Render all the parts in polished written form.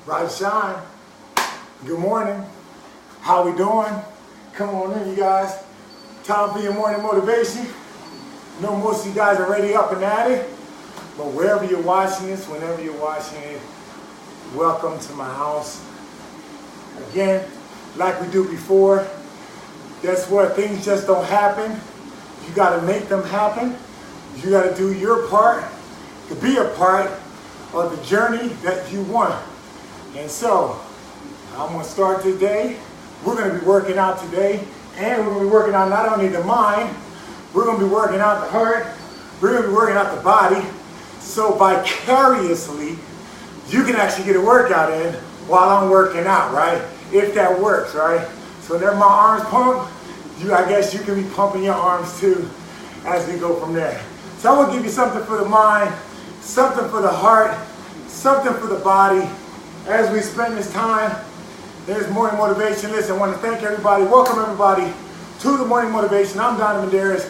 Rise shine. Good morning. How we doing? Come on in, you guys. Time for your morning motivation. I know most of you guys are already up and at it, but wherever you're watching this, whenever you're watching it, welcome to my house. Again, like we do before, guess what? Things just don't happen. You got to make them happen. You got to do your part to be a part of the journey that you want. And so, I'm going to start today. We're going to be working out today, and we're going to be working out not only the mind, we're going to be working out the heart, we're going to be working out the body. So vicariously, you can actually get a workout in while I'm working out, right? If that works, right? So whenever my arms pump, I guess you can be pumping your arms too as we go from there. So I'm going to give you something for the mind, something for the heart, something for the body. As we spend this time, there's morning motivation. Listen, I want to thank everybody. Welcome everybody to the morning motivation. I'm Donovin Darius,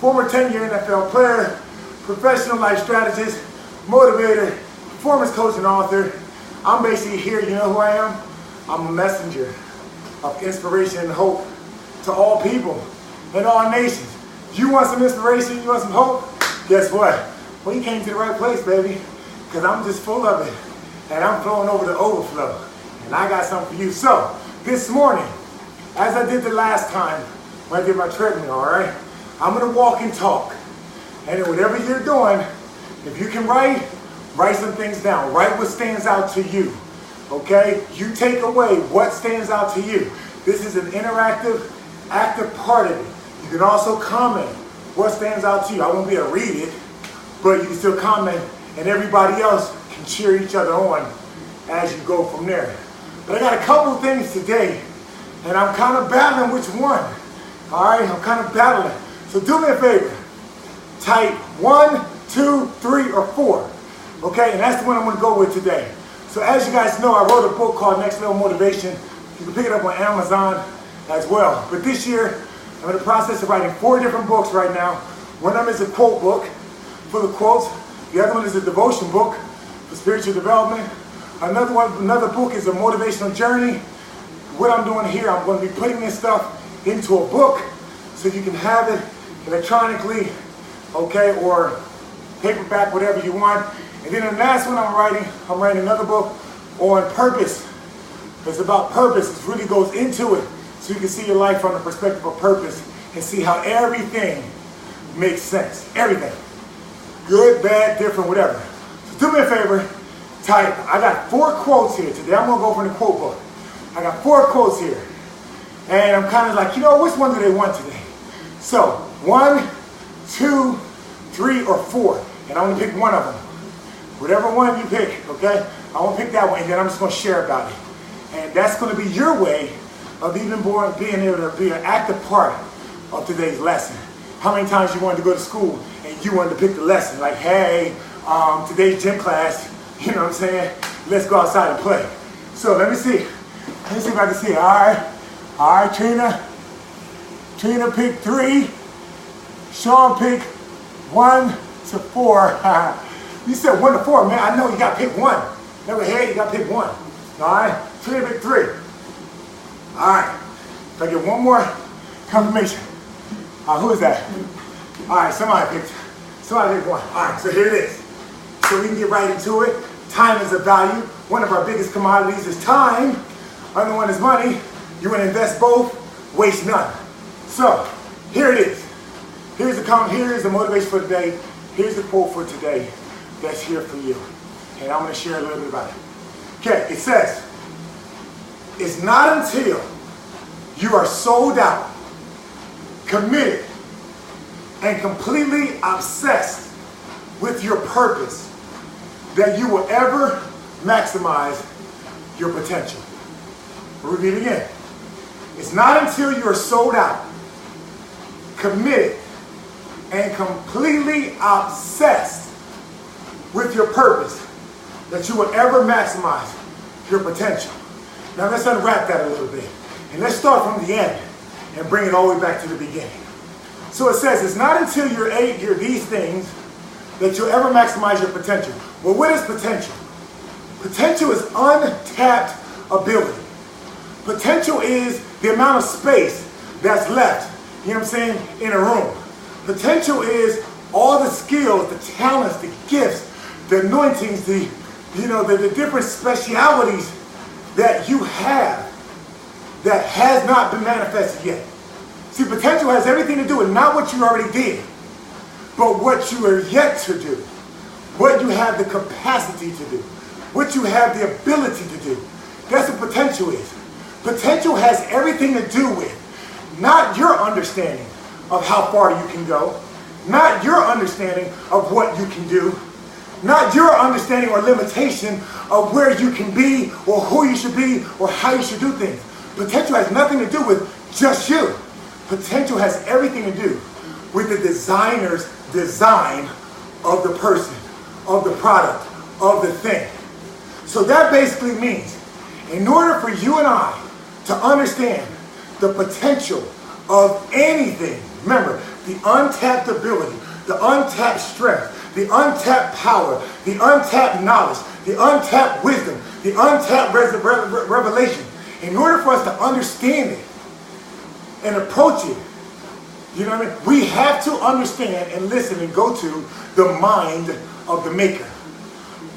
former 10-year NFL player, professional life strategist, motivator, performance coach, and author. I'm basically here. You know who I am? I'm a messenger of inspiration and hope to all people and all nations. You want some inspiration? You want some hope? Guess what? Well, you came to the right place, baby, because I'm just full of it. And I'm flowing over the overflow. And I got something for you. So, this morning, as I did the last time when I did my treadmill, all right, I'm going to walk and talk. And then whatever you're doing, if you can write some things down. Write what stands out to you. Okay? You take away what stands out to you. This is an interactive, active part of it. You can also comment what stands out to you. I won't be able to read it, but you can still comment, and everybody else can cheer each other on as you go from there. But I got a couple of things today, and I'm kind of battling which one. All right, I'm kind of battling. So do me a favor. Type 1, 2, 3, or 4. Okay, and that's the one I'm going to go with today. So as you guys know, I wrote a book called Next Level Motivation. You can pick it up on Amazon as well. But this year, I'm in the process of writing 4 different books right now. One of them is a quote book for the quotes. The other one is a devotion book for spiritual development. Another book is a motivational journey. What I'm doing here, I'm going to be putting this stuff into a book so you can have it electronically, okay, or paperback, whatever you want. And then the last one I'm writing another book on purpose. It's about purpose. It really goes into it so you can see your life from the perspective of purpose and see how everything makes sense. Everything. Good, bad, different, whatever. So do me a favor. Type. I got 4 quotes here today. I'm going to go from the quote book. I got 4 quotes here. And I'm kind of like, which one do they want today? So, 1, 2, 3, or 4. And I'm going to pick one of them. Whatever one you pick, okay? I won't pick that one, and then I'm just going to share about it. And that's going to be your way of being able to be an active part of today's lesson. How many times you wanted to go to school and you wanted to pick the lesson? Like, hey, today's gym class, you know what I'm saying? Let's go outside and play. So let me see. Let me see if I can see it. All right, Trina. Trina picked 3. Sean picked 1 to 4. You said 1 to 4, man. I know you got to pick one. Never head, you got to pick one. All right? Trina picked 3. All right. If I get one more confirmation. Who is that? All right, somebody picked 1. All right, so here it is. So we can get right into it. Time is a value. One of our biggest commodities is time. Other one is money. You want to invest both, waste none. So here it is. Here's the motivation for today. Here's the quote for today that's here for you. And I'm going to share a little bit about it. Okay, it says, it's not until you are sold out, committed, and completely obsessed with your purpose that you will ever maximize your potential. I'll repeat it again. It's not until you are sold out, committed, and completely obsessed with your purpose that you will ever maximize your potential. Now let's unwrap that a little bit. And let's start from the end and bring it all the way back to the beginning. So it says, it's not until you're these things that you'll ever maximize your potential. Well, what is potential? Potential is untapped ability. Potential is the amount of space that's left, you know what I'm saying, in a room. Potential is all the skills, the talents, the gifts, the anointings, the different specialities that you have that has not been manifested yet. See, potential has everything to do with not what you already did, but what you are yet to do, what you have the capacity to do, what you have the ability to do. That's what potential is. Potential has everything to do with not your understanding of how far you can go, not your understanding of what you can do, not your understanding or limitation of where you can be or who you should be or how you should do things. Potential has nothing to do with just you. Potential has everything to do with the designer's design of the person, of the product, of the thing. So that basically means, in order for you and I to understand the potential of anything, remember, the untapped ability, the untapped strength, the untapped power, the untapped knowledge, the untapped wisdom, the untapped revelation, in order for us to understand it and approach it, you know what I mean? We have to understand and listen and go to the mind of the maker.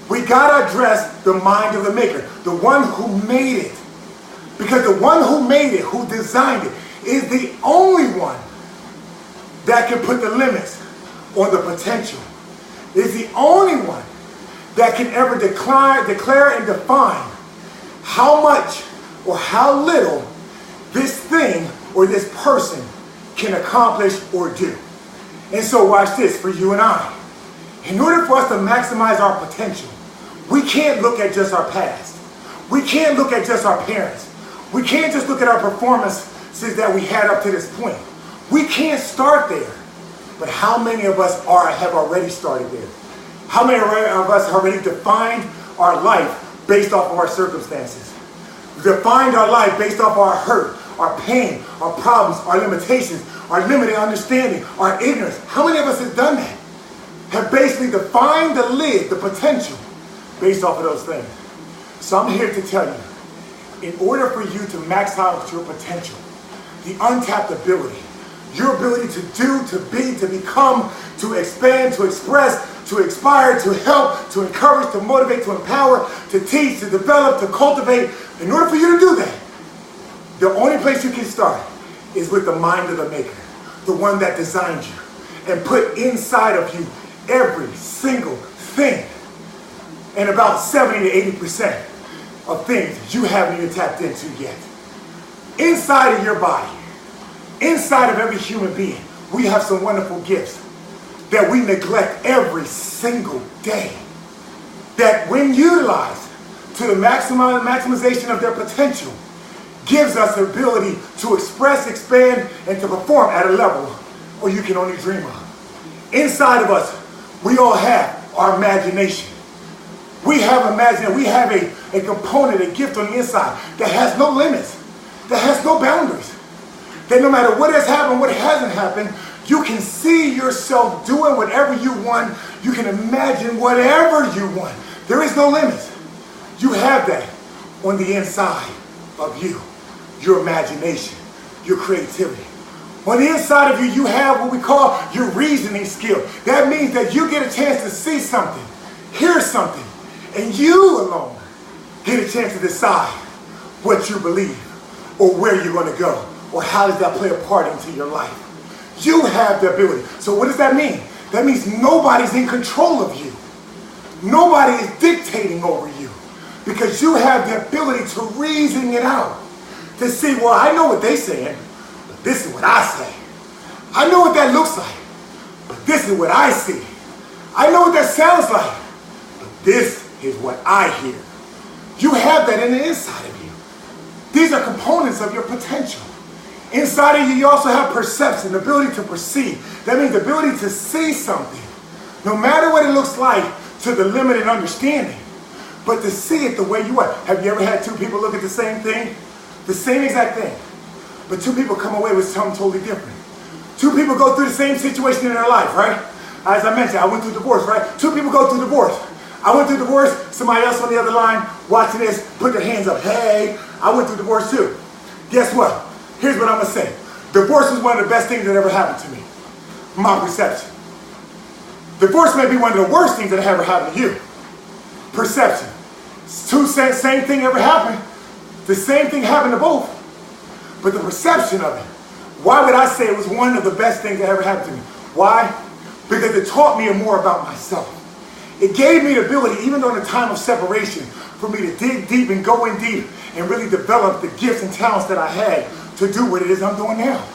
We gotta address the mind of the maker, the one who made it. Because the one who made it, who designed it, is the only one that can put the limits on the potential. Is the only one that can ever declare and define how much or how little this thing or this person can accomplish or do. And so watch this for you and I. In order for us to maximize our potential, we can't look at just our past. We can't look at just our parents. We can't just look at our performances that we had up to this point. We can't start there. But how many of us have already started there? How many of us have already defined our life based off of our circumstances? Defined our life based off our hurt, our pain, our problems, our limitations, our limited understanding, our ignorance. How many of us have done that? Have basically defined the lid, the potential, based off of those things. So I'm here to tell you, in order for you to max out your potential, the untapped ability, your ability to do, to be, to become, to expand, to express, to inspire, to help, to encourage, to motivate, to empower, to teach, to develop, to cultivate. In order for you to do that, the only place you can start is with the mind of the maker, the one that designed you and put inside of you every single thing. And about 70 to 80% of things you haven't even tapped into yet. Inside of your body, inside of every human being, we have some wonderful gifts that we neglect every single day. That when utilized to the maximization of their potential, gives us the ability to express, expand, and to perform at a level where you can only dream of. Inside of us, we all have our imagination. We have imagination. We have a component, a gift on the inside that has no limits, that has no boundaries. That no matter what has happened, what hasn't happened, you can see yourself doing whatever you want. You can imagine whatever you want. There is no limits. You have that on the inside of you. Your imagination, your creativity. On the inside of you, you have what we call your reasoning skill. That means that you get a chance to see something, hear something, and you alone get a chance to decide what you believe or where you're going to go or how does that play a part into your life. You have the ability. So what does that mean? That means nobody's in control of you. Nobody is dictating over you because you have the ability to reason it out. To see, well, I know what they're saying, but this is what I say. I know what that looks like, but this is what I see. I know what that sounds like, but this is what I hear. You have that in the inside of you. These are components of your potential. Inside of you, you also have perception, the ability to perceive. That means the ability to see something, no matter what it looks like to the limited understanding, but to see it the way you are. Have you ever had two people look at the same thing? The same exact thing. But two people come away with something totally different. Two people go through the same situation in their life, right? As I mentioned, I went through divorce, right? Two people go through divorce. I went through divorce. Somebody else on the other line watching this, put their hands up. Hey, I went through divorce too. Guess what? Here's what I'm going to say. Divorce was one of the best things that ever happened to me. My perception. Divorce may be one of the worst things that ever happened to you. Perception. Same thing ever happened. The same thing happened to both. But the perception of it. Why would I say it was one of the best things that ever happened to me? Why? Because it taught me more about myself. It gave me the ability, even during the time of separation, for me to dig deep and go in deep and really develop the gifts and talents that I had to do what it is I'm doing now.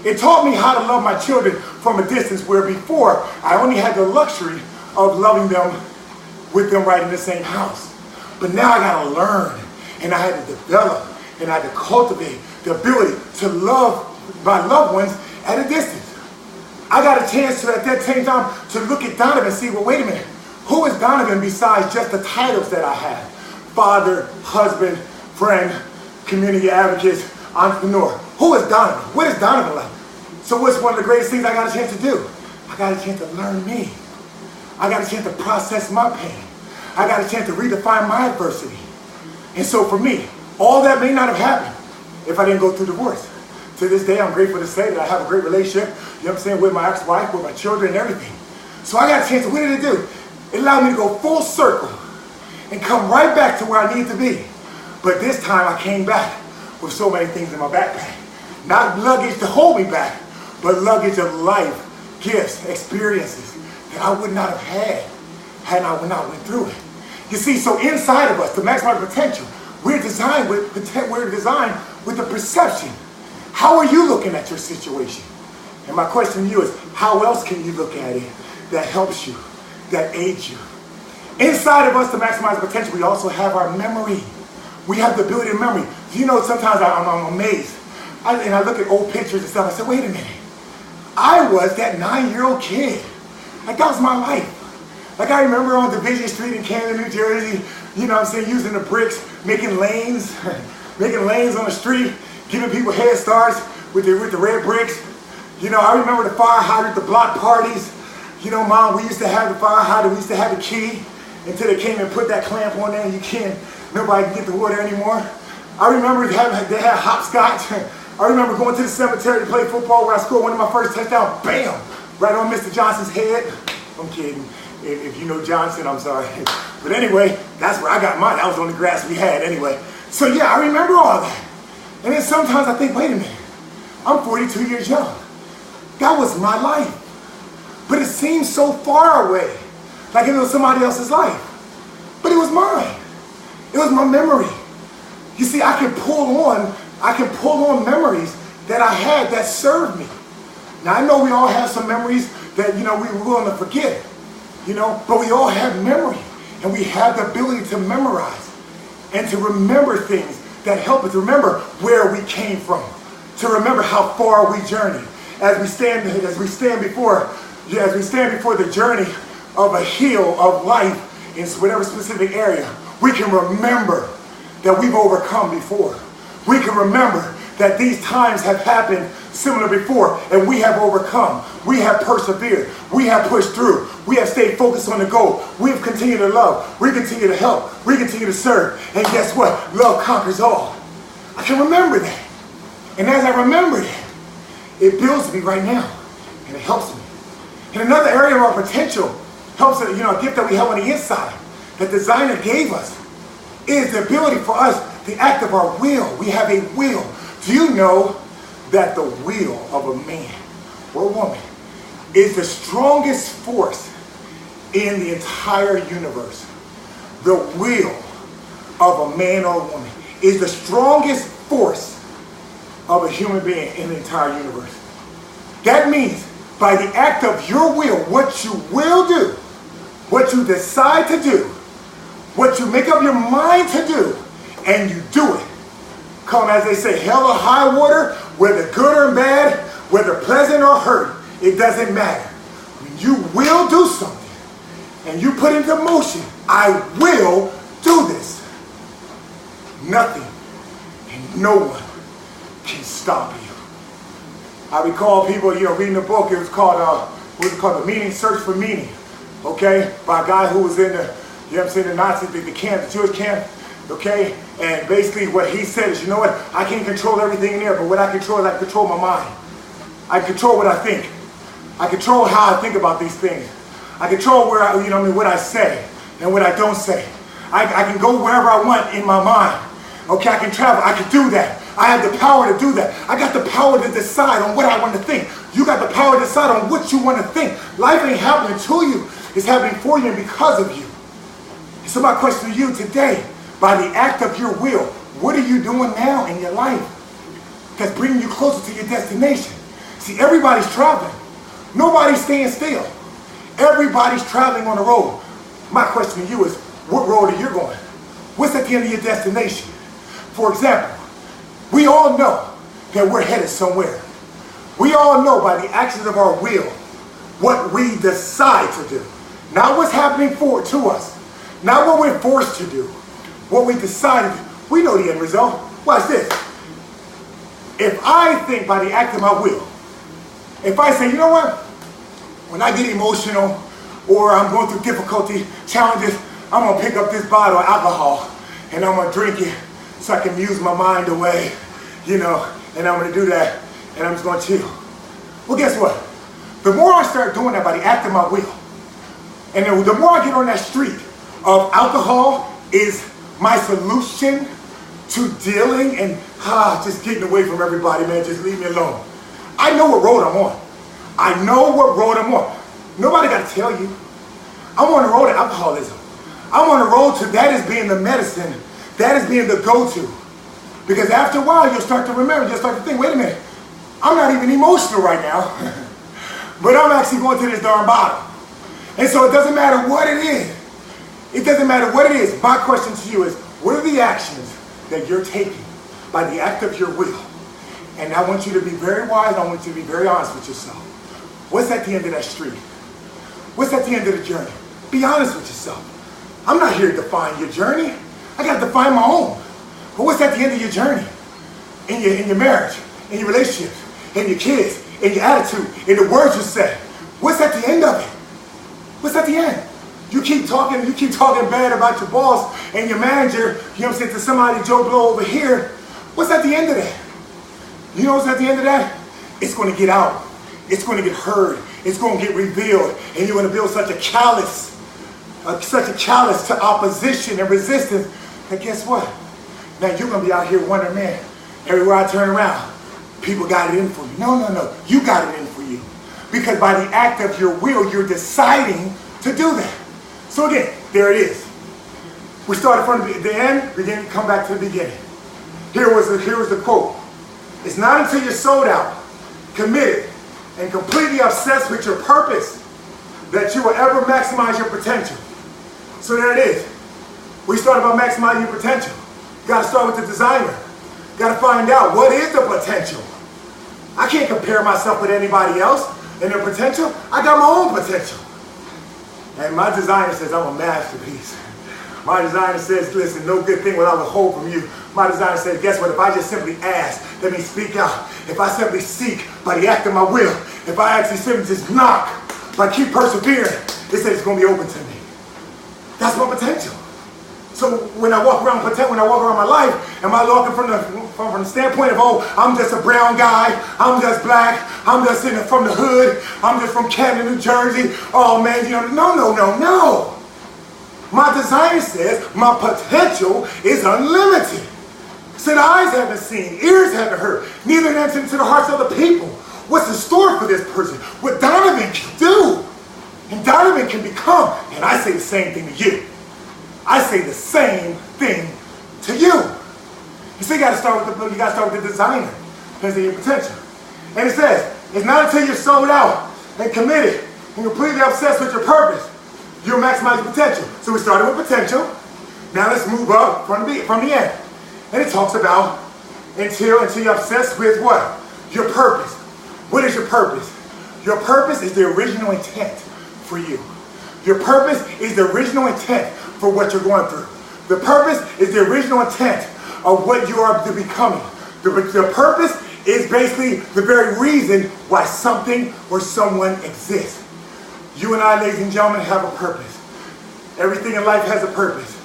It taught me how to love my children from a distance where before I only had the luxury of loving them with them right in the same house. But now I got to learn, and I had to develop, and I had to cultivate the ability to love my loved ones at a distance. I got a chance to, at that same time, to look at Donovan and see, well, wait a minute. Who is Donovan besides just the titles that I have? Father, husband, friend, community advocate, entrepreneur. Who is Donovan? What is Donovan like? So what's one of the greatest things I got a chance to do? I got a chance to learn me. I got a chance to process my pain. I got a chance to redefine my adversity. And so for me, all that may not have happened if I didn't go through divorce. To this day, I'm grateful to say that I have a great relationship, you know what I'm saying, with my ex-wife, with my children and everything. So I got a chance to, what did it do? It allowed me to go full circle and come right back to where I need to be. But this time I came back with so many things in my backpack. Not luggage to hold me back, but luggage of life, gifts, experiences that I would not have had I not went through it. You see, so inside of us, to maximize potential, we're designed with the perception. How are you looking at your situation? And my question to you is, how else can you look at it that helps you, that aids you? Inside of us, to maximize potential, we also have our memory. We have the ability to memory. You know, sometimes I'm amazed. And I look at old pictures and stuff. I say, wait a minute. I was that 9-year-old kid. Like, that was my life. Like, I remember on Division Street in Camden, New Jersey, you know what I'm saying, using the bricks, making lanes on the street, giving people head starts with the red bricks. You know, I remember the fire hydrant, the block parties. You know, Mom, we used to have the fire hydrant, we used to have the key until they came and put that clamp on there and nobody can get the water anymore. I remember they had hopscotch. I remember going to the cemetery to play football where I scored one of my first touchdowns, bam, right on Mr. Johnson's head. I'm kidding. If you know Johnson, I'm sorry. But anyway, that's where I got mine. That was on the grass we had anyway. So yeah, I remember all that. And then sometimes I think, wait a minute, I'm 42 years young. That was my life. But it seems so far away, like it was somebody else's life. But it was mine. It was my memory. You see, I can pull on memories that I had that served me. Now I know we all have some memories that, you know, we were willing to forget, you know, but we all have memory, and we have the ability to memorize and to remember things that help us to remember where we came from, to remember how far we journeyed. As we stand before the journey of a hill of life in whatever specific area, we can remember that we've overcome before. We can remember that these times have happened similar before, and we have overcome. We have persevered. We have pushed through. We have stayed focused on the goal. We've continued to love. We continue to help. We continue to serve. And guess what? Love conquers all. I can remember that. And as I remember that, it builds me right now, and it helps me. And another area of our potential helps us, you know, a gift that we have on the inside, that designer gave us, is the ability for us, the act of our will. We have a will. Do you know that the will of a man or a woman is the strongest force in the entire universe? The will of a man or a woman is the strongest force of a human being in the entire universe. That means by the act of your will, what you will do, what you decide to do, what you make up your mind to do, and you do it. Come, as they say, hell or high water, whether good or bad, whether pleasant or hurt, it doesn't matter. When you will do something and you put into motion, I will do this. Nothing and no one can stop you. I recall people, you know, reading a book. It was called, The Meaning, Search for Meaning, okay, by a guy who was in the You know what I'm saying? The Nazis, the camp, the Jewish camp, okay? And basically what he said is, you know what? I can't control everything in there, but what I control is I control my mind. I control what I think. I control how I think about these things. I control where I, what I say and what I don't say. I can go wherever I want in my mind. Okay, I can travel. I can do that. I have the power to do that. I got the power to decide on what I want to think. You got the power to decide on what you want to think. Life ain't happening to you. It's happening for you and because of you. So my question to you today, by the act of your will, what are you doing now in your life that's bringing you closer to your destination? See, everybody's traveling. Nobody's staying still. Everybody's traveling on the road. My question to you is, what road are you going? What's at the end of your destination? For example, we all know that we're headed somewhere. We all know by the actions of our will what we decide to do. Not what's happening to us. Not what we're forced to do. What we decided. We know the end result. Watch this. If I think by the act of my will, if I say, you know what? When I get emotional or I'm going through difficulty, challenges, I'm going to pick up this bottle of alcohol and I'm going to drink it so I can muse my mind away, and I'm going to do that and I'm just going to chill. Well, guess what? The more I start doing that by the act of my will, and then the more I get on that street of alcohol is my solution to dealing and just getting away from everybody, man, just leave me alone. I know what road I'm on. I know what road I'm on. Nobody got to tell you. I'm on the road to alcoholism. I'm on the road to that as being the medicine, that as being the go-to. Because after a while, you'll start to remember, you'll start to think, wait a minute, I'm not even emotional right now, but I'm actually going to this darn bottle. And so it doesn't matter what it is. It doesn't matter what it is. My question to you is, what are the actions that you're taking by the act of your will? And I want you to be very wise. I want you to be very honest with yourself. What's at the end of that street? What's at the end of the journey? Be honest with yourself. I'm not here to define your journey. I got to define my own. But what's at the end of your journey? In your marriage, in your relationships, in your kids, in your attitude, in the words you say. What's at the end of it? What's at the end? You keep talking bad about your boss and your manager, to somebody, Joe Blow over here. What's at the end of that? You know what's at the end of that? It's going to get out. It's going to get heard. It's going to get revealed. And you're going to build such a callous to opposition and resistance. And guess what? Now you're going to be out here wondering, man, everywhere I turn around, people got it in for me. No. You got it in for you. Because by the act of your will, you're deciding to do that. So again, there it is. We started from the end, we didn't come back to the beginning. Here was the quote. It's not until you're sold out, committed, and completely obsessed with your purpose that you will ever maximize your potential. So there it is. We started by maximizing your potential. You got to start with the designer. You got to find out what is the potential. I can't compare myself with anybody else and their potential. I got my own potential. And my designer says I'm a masterpiece. My designer says, listen, no good thing will I withhold from you. My designer says, guess what? If I just simply ask, let me speak out. If I simply seek by the act of my will, if I actually simply just knock, if I keep persevering, it says it's going to be open to me. That's my potential. So when I walk around my life, am I walking from the standpoint of, oh, I'm just a brown guy, I'm just black, I'm just from the hood, I'm just from Camden, New Jersey, oh man, no. My designer says my potential is unlimited. Said eyes haven't seen, ears haven't heard, neither entered into the hearts of the people. What's in store for this person? What Donovan can do, and Donovan can become. And I say the same thing to you. I say the same thing to you. You see, you got to start with the designer because of your potential. And it says, it's not until you're sold out and committed and completely obsessed with your purpose, you'll maximize your potential. So we started with potential. Now let's move up from the end. And it talks about until you're obsessed with what? Your purpose. What is your purpose? Your purpose is the original intent for you. Your purpose is the original intent for what you're going through. The purpose is the original intent of what you are becoming. The purpose is basically the very reason why something or someone exists. You and I, ladies and gentlemen, have a purpose. Everything in life has a purpose.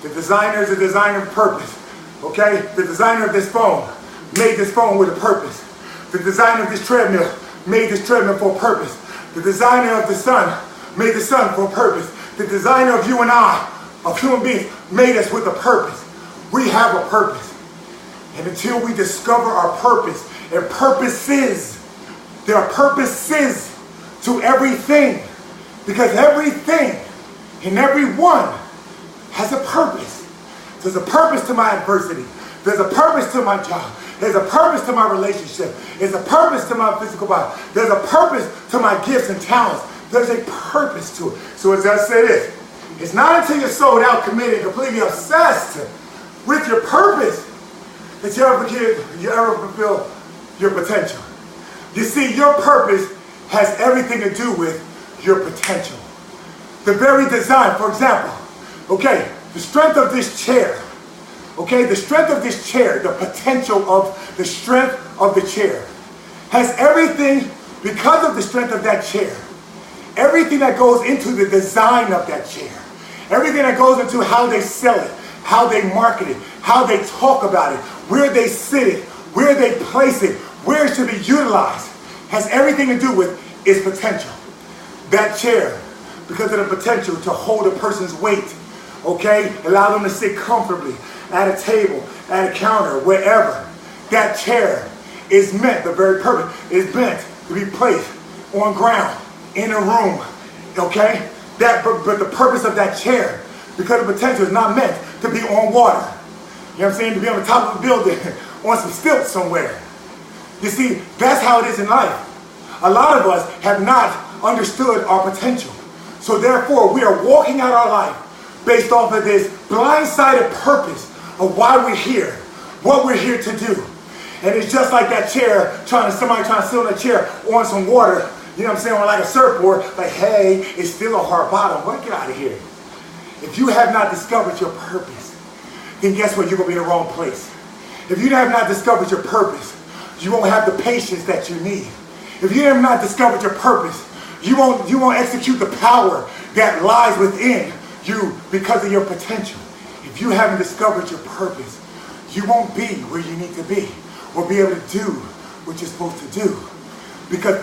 The designer is a designer of purpose. Okay? The designer of this phone made this phone with a purpose. The designer of this treadmill made this treadmill for a purpose. The designer of the sun made the sun for a purpose. The designer of you and I, of human beings, made us with a purpose. We have a purpose. And until we discover our purpose, and purposes, there are purposes to everything. Because everything and everyone has a purpose. There's a purpose to my adversity. There's a purpose to my job. There's a purpose to my relationship. There's a purpose to my physical body. There's a purpose to my gifts and talents. There's a purpose to it. So as I say this, it's not until you're sold out, committed, completely obsessed with your purpose that you ever fulfill your potential. You see, your purpose has everything to do with your potential. The very design, for example, okay, the strength of this chair, okay, the strength of this chair, the potential of the strength of the chair has everything, because of the strength of that chair, everything that goes into the design of that chair, everything that goes into how they sell it, how they market it, how they talk about it, where they sit it, where they place it, where it should be utilized, has everything to do with its potential. That chair, because of the potential to hold a person's weight, okay, allow them to sit comfortably at a table, at a counter, wherever. That chair is meant, the very purpose, is meant to be placed on ground, in a room, okay? But the purpose of that chair, because of potential, is not meant to be on water. You know what I'm saying? To be on the top of a building, on some stilts somewhere. You see, that's how it is in life. A lot of us have not understood our potential. So therefore, we are walking out our life based off of this blindsided purpose of why we're here, what we're here to do. And it's just like that chair, somebody trying to sit on a chair on some water, you know what I'm saying, or like a surfboard, like, hey, it's still a hard bottom. Well, get out of here. If you have not discovered your purpose, then guess what? You're going to be in the wrong place. If you have not discovered your purpose, you won't have the patience that you need. If you have not discovered your purpose, you won't execute the power that lies within you because of your potential. If you haven't discovered your purpose, you won't be where you need to be or be able to do what you're supposed to do. Because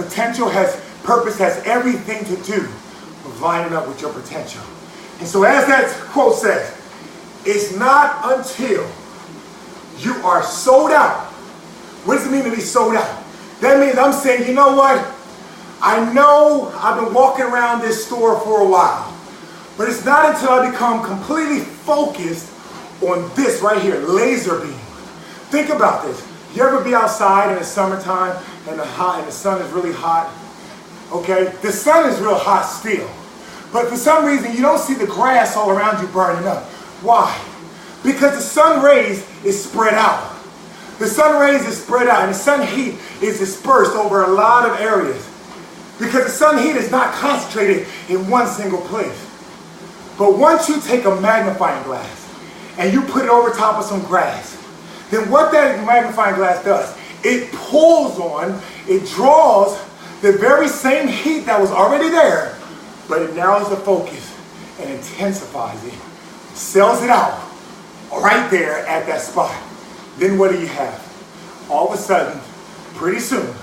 purpose has everything to do with lining up with your potential. And so as that quote says, it's not until you are sold out. What does it mean to be sold out? That means I'm saying, you know what? I know I've been walking around this store for a while, but it's not until I become completely focused on this right here, laser beam. Think about this. You ever be outside in the summertime and the sun is really hot? Okay, the sun is real hot still, but for some reason you don't see the grass all around you burning up. Why? Because the sun rays is spread out. The sun rays is spread out, and the sun heat is dispersed over a lot of areas. Because the sun heat is not concentrated in one single place. But once you take a magnifying glass and you put it over top of some grass, then what that magnifying glass does, it pulls on, it draws the very same heat that was already there, but it narrows the focus and intensifies it, sells it out right there at that spot. Then what do you have? All of a sudden, pretty soon,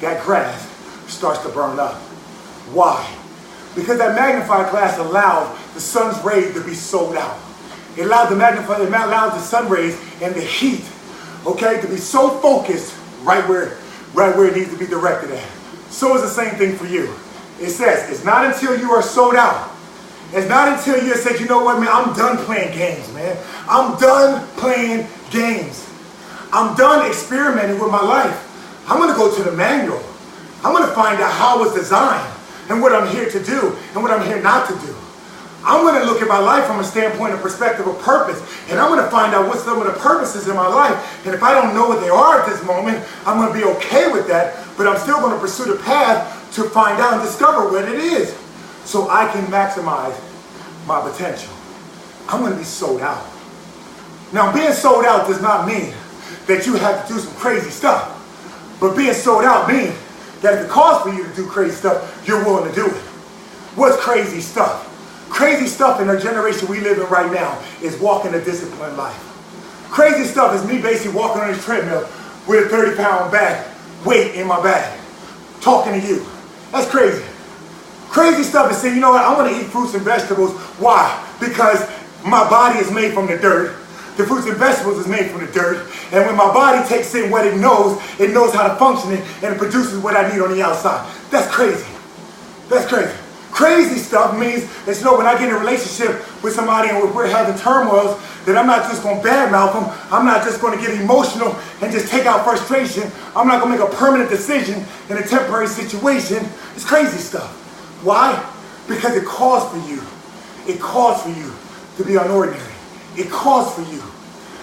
that grass starts to burn up. Why? Because that magnifying glass allowed the sun's rays to be sold out. It allowed the sun rays and the heat, okay, to be so focused right where it needs to be directed at. So is the same thing for you. It says, it's not until you are sold out. It's not until you say, you know what, man, I'm done playing games, man. I'm done playing games. I'm done experimenting with my life. I'm going to go to the manual. I'm going to find out how it was designed and what I'm here to do and what I'm here not to do. I'm going to look at my life from a standpoint of perspective of purpose, and I'm going to find out what some of the purposes in my life. And if I don't know what they are at this moment, I'm going to be okay with that, but I'm still going to pursue the path to find out and discover what it is so I can maximize my potential. I'm going to be sold out. Now, being sold out does not mean that you have to do some crazy stuff, but being sold out means that if it calls for you to do crazy stuff, you're willing to do it. What's crazy stuff? Crazy stuff in the generation we live in right now is walking a disciplined life. Crazy stuff is me basically walking on this treadmill with a 30-pound weight in my bag, talking to you. That's crazy. Crazy stuff is saying, you know what, I want to eat fruits and vegetables. Why? Because my body is made from the dirt. The fruits and vegetables is made from the dirt. And when my body takes in what it knows how to function it, and it produces what I need on the outside. That's crazy. That's crazy. Crazy stuff means that, you know, when I get in a relationship with somebody and we're having turmoils, that I'm not just going to badmouth them. I'm not just going to get emotional and just take out frustration. I'm not going to make a permanent decision in a temporary situation. It's crazy stuff. Why? Because it calls for you. It calls for you to be unordinary. It calls for you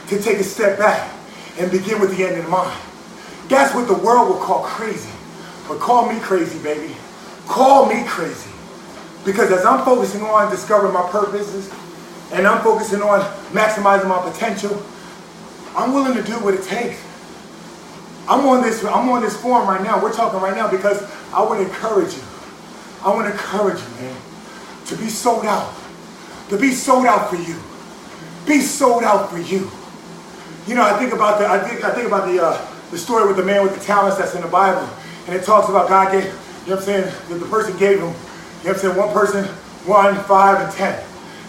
to take a step back and begin with the end in mind. That's what the world will call crazy. But call me crazy, baby. Call me crazy. Because as I'm focusing on discovering my purposes and I'm focusing on maximizing my potential, I'm willing to do what it takes. I'm on this forum right now. We're talking right now because I want to encourage you. I want to encourage you, man, to be sold out. To be sold out for you. Be sold out for you. You know, I think about the story with the man with the talents that's in the Bible, and it talks about God gave, you know what I'm saying, that the person gave him, you know what I'm saying, one person 1, 5, and 10.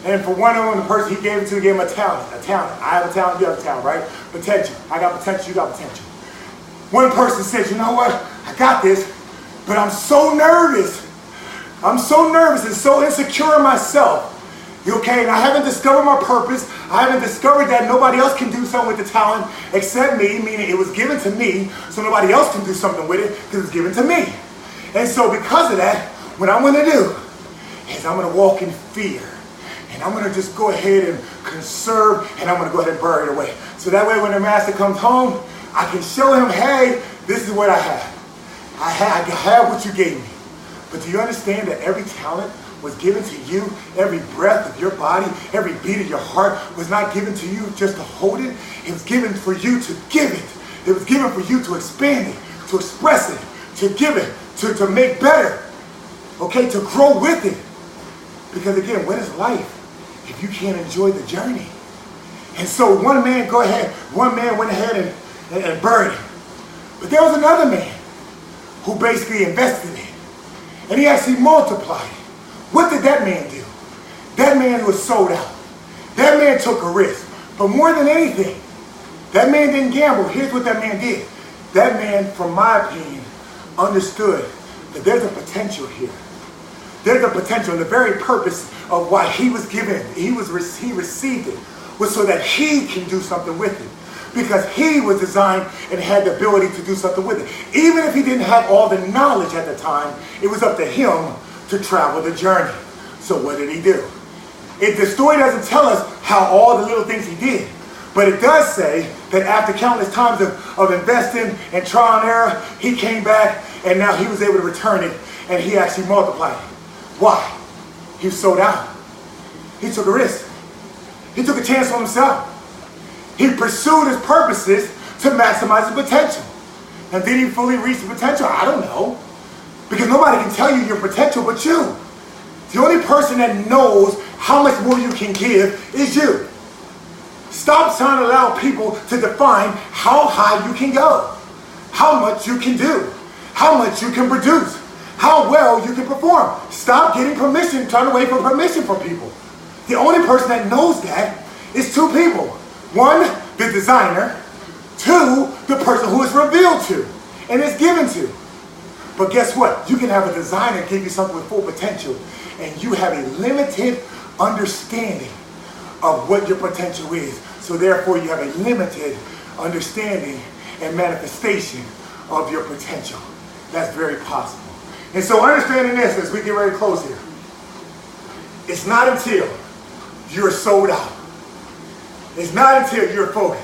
And for one of them, the person he gave it to, he gave him a talent. I have a talent, you have a talent, right? Potential. I got potential, you got potential. One person says, you know what, I got this, but I'm so nervous. I'm so nervous and so insecure in myself. Okay, and I haven't discovered my purpose. I haven't discovered that nobody else can do something with the talent except me, meaning it was given to me, so nobody else can do something with it because it's given to me. And so because of that, what I'm going to do is I'm going to walk in fear. And I'm going to just go ahead and conserve, and I'm going to go ahead and bury it away. So that way when the master comes home, I can show him, hey, this is what I have. I have what you gave me. But do you understand that every talent was given to you? Every breath of your body, every beat of your heart was not given to you just to hold it. It was given for you to give it. It was given for you to expand it, to express it, to give it, to make better, okay, to grow with it. Because again, what is life if you can't enjoy the journey? And so one man went ahead and buried it. But there was another man who basically invested it. And he actually multiplied it. What did that man do? That man was sold out. That man took a risk. But more than anything, that man didn't gamble. Here's what that man did. That man, from my opinion, understood that there's a potential here. There's a potential, and the very purpose of why he was given, he received it, was so that he can do something with it. Because he was designed and had the ability to do something with it. Even if he didn't have all the knowledge at the time, it was up to him to travel the journey. So what did he do? The story doesn't tell us how all the little things he did. But it does say that after countless times of investing and trial and error, he came back and now he was able to return it and he actually multiplied it. Why? He was sold out. He took a risk. He took a chance on himself. He pursued his purposes to maximize his potential. And did he fully reach the potential? I don't know. Because nobody can tell you your potential but you. The only person that knows how much more you can give is you. Stop trying to allow people to define how high you can go, how much you can do, how much you can produce, how well you can perform. Stop getting permission, trying to wait for permission from people. The only person that knows that is two people. One, the designer. Two, the person who is revealed to and is given to. But guess what? You can have a designer give you something with full potential and you have a limited understanding of what your potential is. So therefore you have a limited understanding and manifestation of your potential. That's very possible. And so understanding this as we get ready to close here, it's not until you're sold out. It's not until you're focused.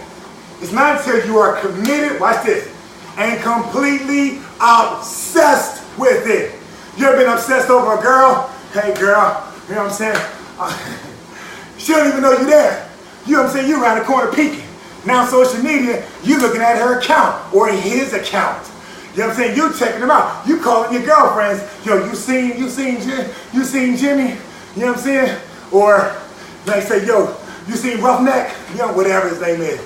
It's not until you are committed, watch this, and completely obsessed with it. You ever been obsessed over a girl? Hey girl, you know what I'm saying? She don't even know you're there. You know what I'm saying? You around the corner peeking. Now social media, you looking at her account or his account. You know what I'm saying? You checking them out. You calling your girlfriends. Yo, you seen Jimmy? You know what I'm saying? Or like say, yo, you seen Roughneck? You know, whatever his name is.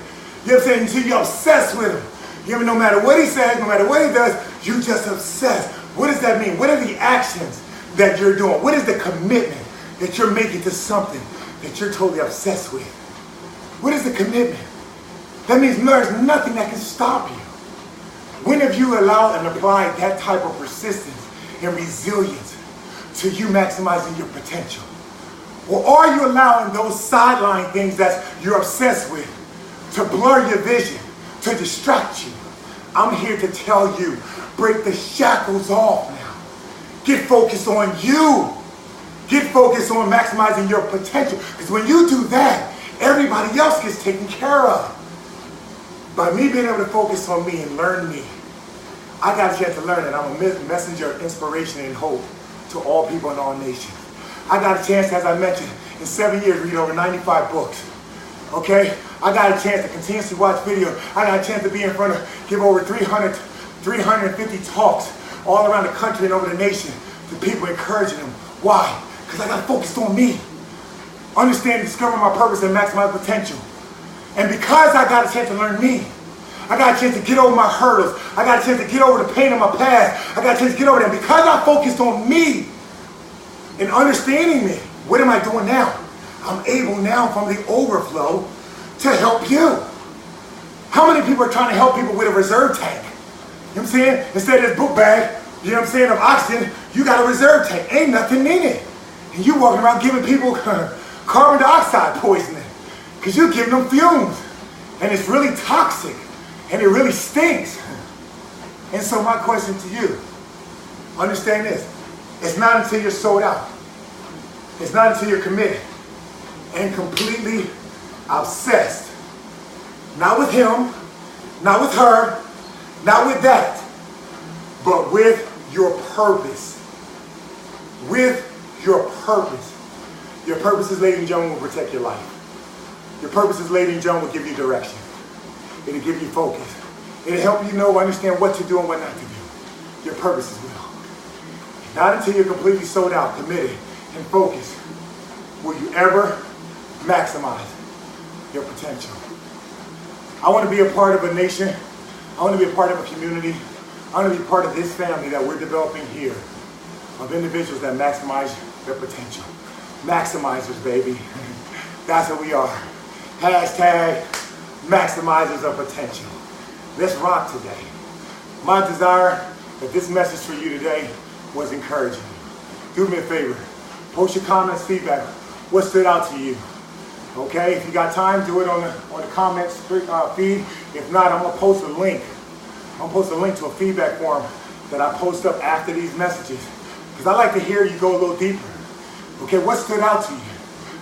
You know what I'm saying? Until you're obsessed with him. You know, no matter what he says, no matter what he does, you just obsessed. What does that mean? What are the actions that you're doing? What is the commitment that you're making to something that you're totally obsessed with? What is the commitment? That means there's nothing that can stop you. When have you allowed and applied that type of persistence and resilience to you maximizing your potential? Or are you allowing those sideline things that you're obsessed with to blur your vision, to distract you? I'm here to tell you, break the shackles off now. Get focused on you. Get focused on maximizing your potential. Because when you do that, everybody else gets taken care of. By me being able to focus on me and learn me, I got a chance to learn that I'm a messenger of inspiration and hope to all people in all nations. I got a chance, as I mentioned, in 7 years, read over 95 books. Okay? I got a chance to continuously watch videos. I got a chance to be in front of, give over 350 talks all around the country and over the nation to people, encouraging them. Why? Because I got focused on me. Understand, discover my purpose and maximize potential. And because I got a chance to learn me, I got a chance to get over my hurdles. I got a chance to get over the pain of my past. I got a chance to get over that. Because I focused on me and understanding me, what am I doing now? I'm able now from the overflow to help you. How many people are trying to help people with a reserve tank? You know what I'm saying? Instead of this book bag, you know what I'm saying, of oxygen, you got a reserve tank. Ain't nothing in it. And you walking around giving people carbon dioxide poisoning because you're giving them fumes. And it's really toxic. And it really stinks. And so my question to you, understand this. It's not until you're sold out. It's not until you're committed and completely obsessed. Not with him, not with her, not with that, but with your purpose. With your purpose. Your purposes, ladies and gentlemen, will protect your life. Your purposes, ladies and gentlemen, will give you direction. It'll give you focus. It'll help you know, understand what to do and what not to do. Your purposes will. Not until you're completely sold out, committed, and focused will you ever maximize your potential. I want to be a part of a nation. I want to be a part of a community. I want to be part of this family that we're developing here of individuals that maximize their potential. Maximizers, baby. That's what we are. Hashtag maximizers of potential. Let's rock today. My desire that this message for you today was encouraging you. Do me a favor. Post your comments, feedback. What stood out to you? Okay, if you got time, do it on the comments feed. If not, I'm gonna post a link. I'm gonna post a link to a feedback form that I post up after these messages. Because I like to hear you go a little deeper. Okay, what stood out to you?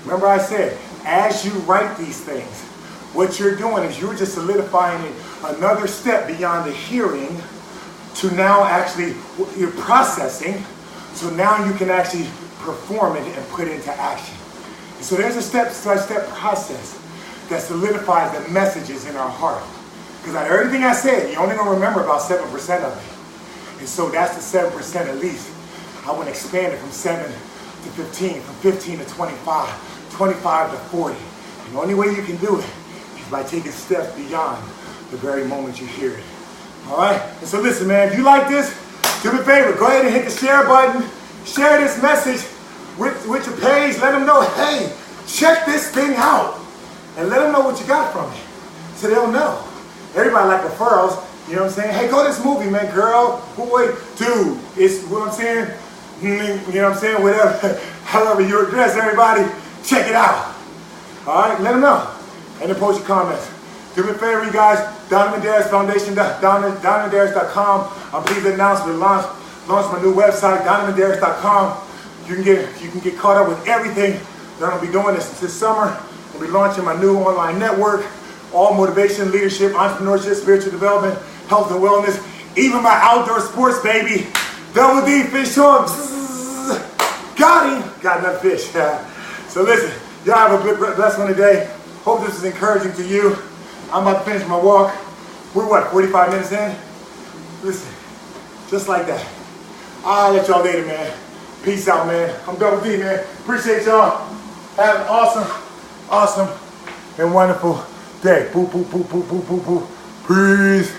Remember I said, as you write these things, what you're doing is you're just solidifying another step beyond the hearing to now actually, you're processing, so now you can actually perform it and put it into action. And so there's a step-by-step process that solidifies the messages in our heart. Because out of everything I said, you're only going to remember about 7% of it. And so that's the 7% at least. I want to expand it from 7 to 15, from 15 to 25, 25 to 40. And the only way you can do it is by taking steps beyond the very moment you hear it. All right? And so listen, man, if you like this, do me a favor. Go ahead and hit the share button. Share this message with your page. Let them know, hey, check this thing out. And let them know what you got from it. So they'll know. Everybody like referrals. You know what I'm saying? Hey, go to this movie, man, girl. Boy, dude. It's what I'm saying. You know what I'm saying? Whatever. However you're dressed, everybody, check it out. All right? Let them know. And then post your comments. Do me a favor, you guys. Donovin Darius Foundation, DonovanDarius.com. I'm pleased to announce we launched my new website, DonovanDarius.com. You can get caught up with everything that I'll be doing this summer. I'll be launching my new online network, all motivation, leadership, entrepreneurship, spiritual development, health and wellness, even my outdoor sports, baby. Double D fish on. Got him. Got enough fish. So listen, y'all have a good, blessed one today. Hope this is encouraging to you. I'm about to finish my walk. We're what, 45 minutes in? Listen, just like that. I'll let y'all later, man. Peace out, man. I'm Double D, man. Appreciate y'all. Have an awesome and wonderful day. Boo, boo, boo, boo, boo, boo, boo. Peace.